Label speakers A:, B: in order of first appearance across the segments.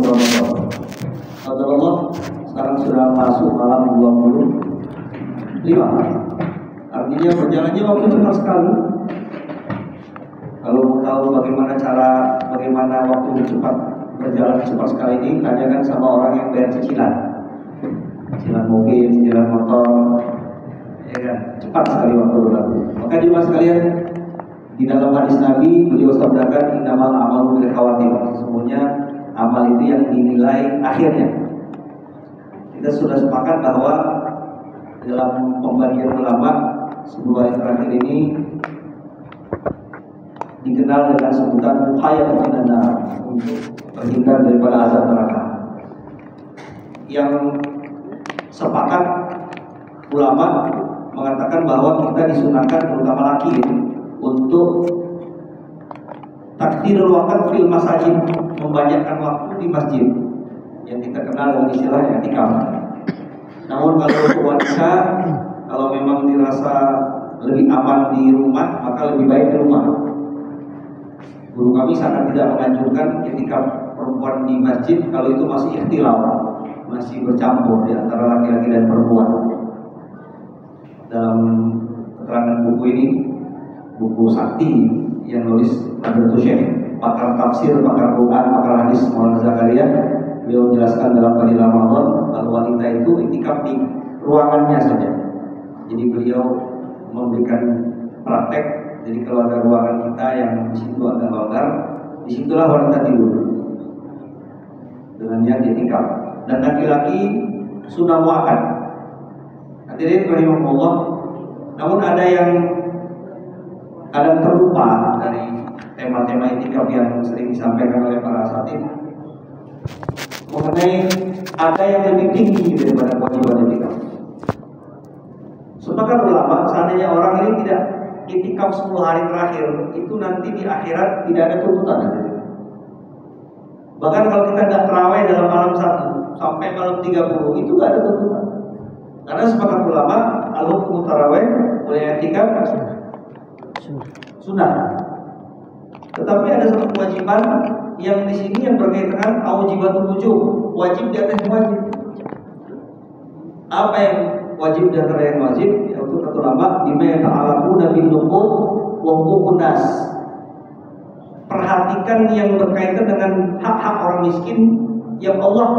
A: Ramadan. Qadarullah sekarang sudah masuk malam 25. Artinya berjalannya waktu cepat sekali. Kalau mau tahu bagaimana waktu cepat berjalan cepat sekali ini, tanyakan sama orang yang bayar cicilan mobil, cicilan motor, ya kan? Cepat sekali waktu berlalu. Maka jemaah sekalian, di dalam hadis Nabi beliau sabdakan innamal a'malu bil khawatim. Sesungguhnya amal itu yang dinilai akhirnya. Kita sudah sepakat bahwa dalam pembagian ulama 10 hari terakhir ini dikenal dengan sebutan muqayyad minan nar, untuk terhindar daripada azab neraka. Yang sepakat ulama mengatakan bahwa kita disunahkan, terutama laki, untuk takdirul waqt fil masajid, membanyakkan waktu di masjid yang kita kenal dengan istilah i'tikaf. Namun kalau untuk wanita, kalau memang dirasa lebih aman di rumah, maka lebih baik di rumah. Guru kami sangat tidak menganjurkan i'tikaf perempuan di masjid kalau itu masih ikhtilaf, masih bercampur di antara laki-laki dan perempuan. Dalam keterangan buku ini, buku sakti yang nulis Nahdlatul Syekh, pakar tafsir, pakar Quran, pakar hadis Maulana Zakaria, beliau menjelaskan dalam Fadilah Ramadan kalau wanita itu i'tikaf di ruangannya saja. Jadi beliau memberikan praktek. Jadi kalau ada ruangan kita yang di situ agak longgar, disitulah wanita tidur dengan niat i'tikaf. Dan laki-laki sunnah muakkad. Hadirin rahimahullah. Namun ada yang kadang terlupa dari tema-tema i'tikaf yang sering disampaikan oleh para asatidz, mengenai ada yang lebih tinggi daripada kewajiban i'tikaf. Sepakat ulama, seandainya orang ini tidak i'tikaf 10 hari terakhir, itu nanti di akhirat tidak ada tuntutan. Bahkan kalau kita nggak terawih dalam malam 1 sampai malam 30, itu nggak ada tuntutan. Karena sepakat ulama, al-hukmu tarawih oleh i'tikaf sunnah. Tetapi ada satu kewajiban yang di sini yang berkaitan dengan aujibatul wujub, wajib di atas wajib. Apa yang wajib di antara yang wajib? Yaitu kata ulama, bima yata'allaquna bin nuqud wa huququn nas. Perhatikan yang berkaitan dengan hak-hak orang miskin yang Allah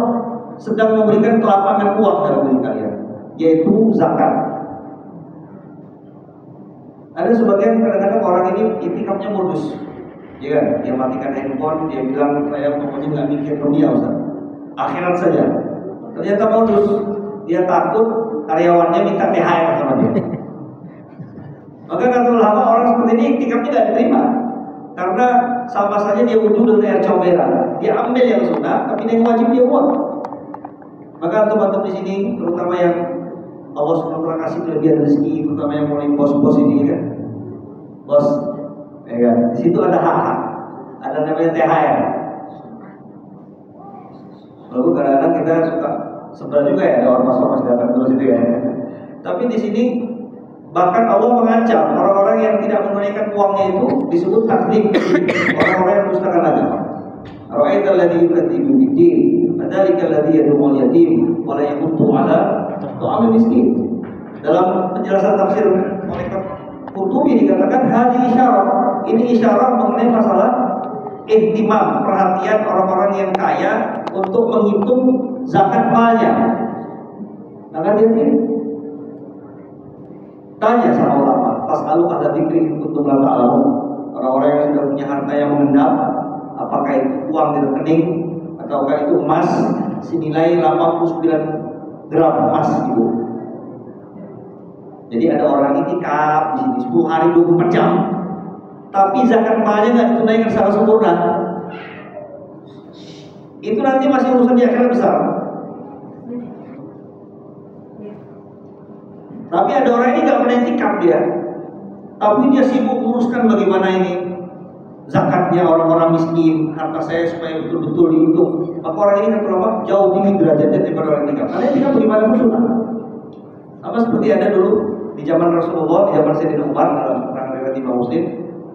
A: sedang memberikan kelapangan uang dalam diri kalian, yaitu zakat. Ada sebagian kadang-kadang orang ini i'tikafnya modus, ya kan? Dia matikan handphone, dia bilang saya pokoknya nggak mikir dunia, Ustaz, akhirat saja. Ternyata modus, dia takut karyawannya minta THR sama dia. Maka kata ulama, orang seperti ini i'tikafnya nggak diterima, karena sama saja dia wudhu dengan air comberan. Dia ambil yang sunnah, tapi yang wajib dia buang. Maka teman-teman di sini, terutama yang Allah SWT kasih kelebihan rezeki, terutama yang mulai bos-bos ini kan, bos, ya kan? Di situ ada hak-hak, ada namanya THR. Lalu kadang-kadang kita suka sebel juga ya, ada ormas-ormas datang terus itu ya. Tapi di sini bahkan Allah mengancam orang-orang yang tidak menunaikan uangnya itu disebut takdzib, orang-orang yang mendustakan agama. Ra'aital ladzi yukadzibu bid-din, fadzalika alladzi yad'u al-yatim wa la yahuddu 'ala ta'amil miskin. Dalam penjelasan tafsir oleh Qurtubi dikatakan hadhihi isyarat, ini isyarat mengenai masalah ihtimam, perhatian orang-orang yang kaya untuk menghitung zakat malnya. Maka dia tanya sama ulama, fas'alu ahla dzikri in kuntum la ta'lamun. Orang-orang yang sudah punya harta yang mengendap, apakah itu uang di rekening ataukah itu emas senilai 89 gram emas gitu. Jadi ada orang i'tikaf di sini 10 hari 24 jam, tapi zakat malnya nggak ditunaikan secara sempurna. Itu nanti masih urusan di akhirat besar. Tapi ada orang ini nggak pernah i'tikaf dia, tapi dia sibuk menguruskan bagaimana ini zakatnya orang-orang miskin, harta saya supaya betul-betul dihitung. Maka orang ini kan berapa jauh tinggi derajatnya daripada orang i'tikaf. Karena dia beribadah sunnah. Sama seperti ada dulu di zaman Rasulullah, di zaman Sayyidina Umar, dalam keterangan riwayat Imam Muslim,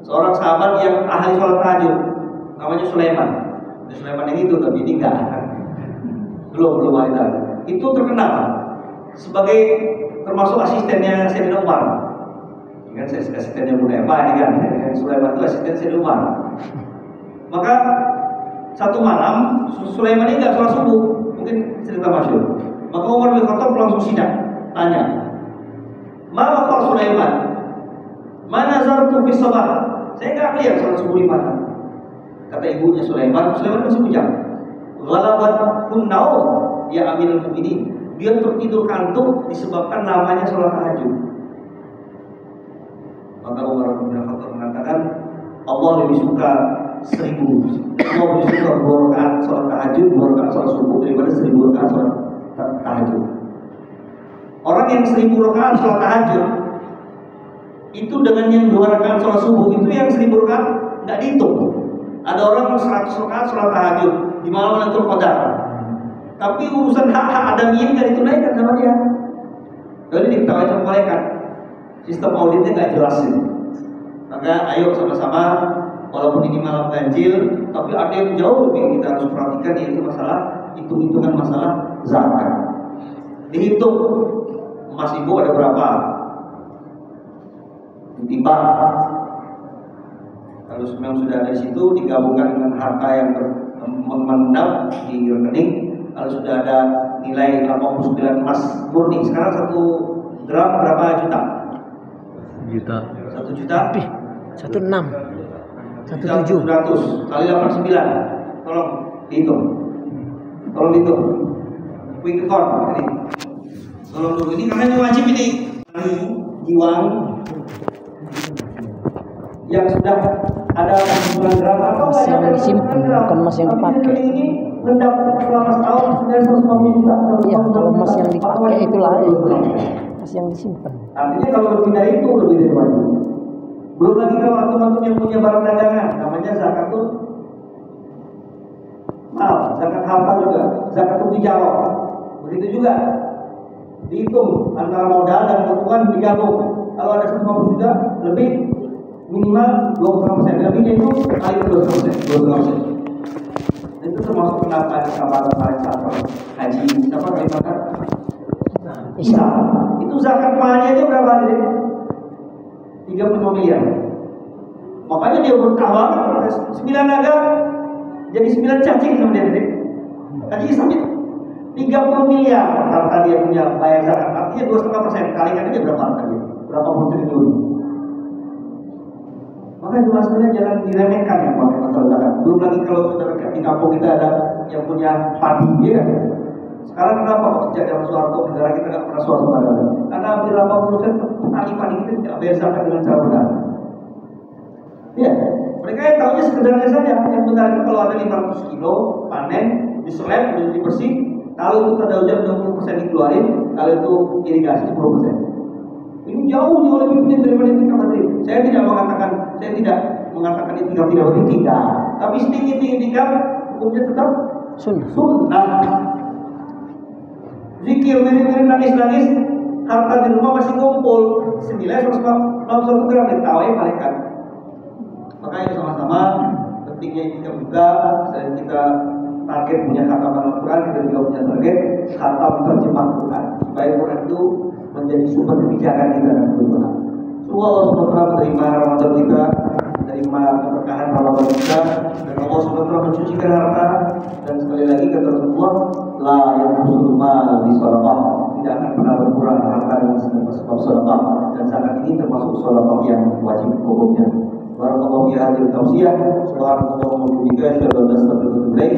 A: seorang sahabat yang ahli sholat tahajud, namanya Sulaiman. Sulaiman yang itu, tapi ini enggak. Belum ada. Itu terkenal sebagai termasuk asistennya Sayyidina Umar. Kan asistennya Bunda Eva ini kan, Sulaiman itu asisten Sayyidina Umar. Maka satu malam Sulaiman ini nggak sholat subuh, mungkin cerita masyhur. Maka Umar bin Khattab langsung sidang, tanya, "Ma waqa'a Sulaiman? Mana nazartu fi shalah?" Saya nggak lihat sholat subuh di mana. Kata ibunya Sulaiman masih bujang. Ghalabatun naum ya Amirul Mukminin. Dia tertidur kantuk disebabkan namanya sholat tahajud. Maka Umar bin Khattab mengatakan, Allah lebih suka 1000. Allah lebih suka 2 rakaat sholat tahajud, 2 rakaat sholat subuh daripada 1000 rakaat sholat tahajud. Orang yang 1000 rakaat sholat tahajud itu dengan yang 2 rakaat sholat subuh itu yang 1000 rakaat nggak dihitung. Ada orang 100 rakaat sholat tahajud di malam Lailatul Qadar, tapi urusan hak-hak adamiyah nggak ditunaikan sama dia. Jadi diketahui sama malaikat. Sistem auditnya nggak jelas ini. Maka ayo sama-sama, walaupun ini malam ganjil, tapi ada yang jauh lebih kita harus perhatikan, yaitu masalah hitung-hitungan masalah zakat. Dihitung emas ibu ada berapa, ditimbang. Kalau memang sudah ada di situ, digabungkan dengan harta yang mengendap di rekening. Kalau sudah ada nilai 89 emas murni, sekarang 1 gram berapa juta? 1 juta?
B: 16
A: 1.700 kali 89. Tolong dihitung. Quick count ini. Tolong dulu, ini karena ini wajib ini. Giwang yang sudah ada 9 gram atau
B: emas yang disimpan, bukan emas yang dipakai.
A: Ini mendapat selama setahun 950 juta.
B: Iya, kalau emas yang dipakai itu lain, emas yang disimpan.
A: Artinya kalau lebih dari itu lebih dari wajib. Belum lagi kalau antum-antum yang punya barang dagangan, namanya zakatul mal, zakat harta juga, zakatul tijarah. Begitu juga dihitung antara modal dan keuntungan digabung. Kalau ada 150 juta lebih, minimal 20%, lebihnya itu kali 20%. Itu termasuk pendapat kabar paling satu haji. Siapa kali makan? Isa. Itu zakat malnya itu berapa nih? 35 miliar. Makanya dia berkawal 9 naga jadi 9 cacing sama dia tadi. Haji sampai 30 miliar harta dia punya bayar zakat. Artinya 2,5%. Kalikan aja berapa harta dia? Berapa puluh triliun. Maka itu masalahnya jangan diremehkan ya masalah zakat. Belum lagi kalau sudah di kampung kita ada yang punya padi, ya. Sekarang kenapa kok sejak zaman Soeharto negara kita nggak pernah swasembada? Karena hampir 80% petani padi kita tidak bayar zakat dengan cara benar. Ya, mereka yang tahunya sekedarnya saja. Yang benar itu kalau ada 500 kilo panen, diseleb, menjadi bersih. Kalau itu ada hujan 20% dikeluarin, kalau itu irigasi 10%. Ini jauh lebih penting daripada itikaf tadi. Saya tidak mengatakan itikaf tidak penting, tidak. Tapi sedikit itikaf hukumnya tetap sunnah. Zikir, nangis, harta di rumah masih ngumpul. 961 gram ditawai malaikat. Makanya sama-sama pentingnya itikaf juga. Selain kita target punya khatam Al-Quran, kita juga punya target khatam terjemah Quran. Supaya Quran itu menjadi sumber kebijakan kita dan kebenaran. Semoga Allah SWT menerima Ramadan kita, menerima keberkahan Ramadan kita, dan Allah SWT mencucikan harta. Dan sekali lagi kata Rasulullah, la yanqusul mal bi shadaqah, tidak akan pernah berkurang harta dengan sebab sedekah. Dan zakat ini termasuk sedekah yang wajib hukumnya. Barakallahu fi hadhihi tausiah. Subhanallah wa bihamdihi, asyhadu an la ilaha illa anta, astaghfiruka wa atubu ilaik.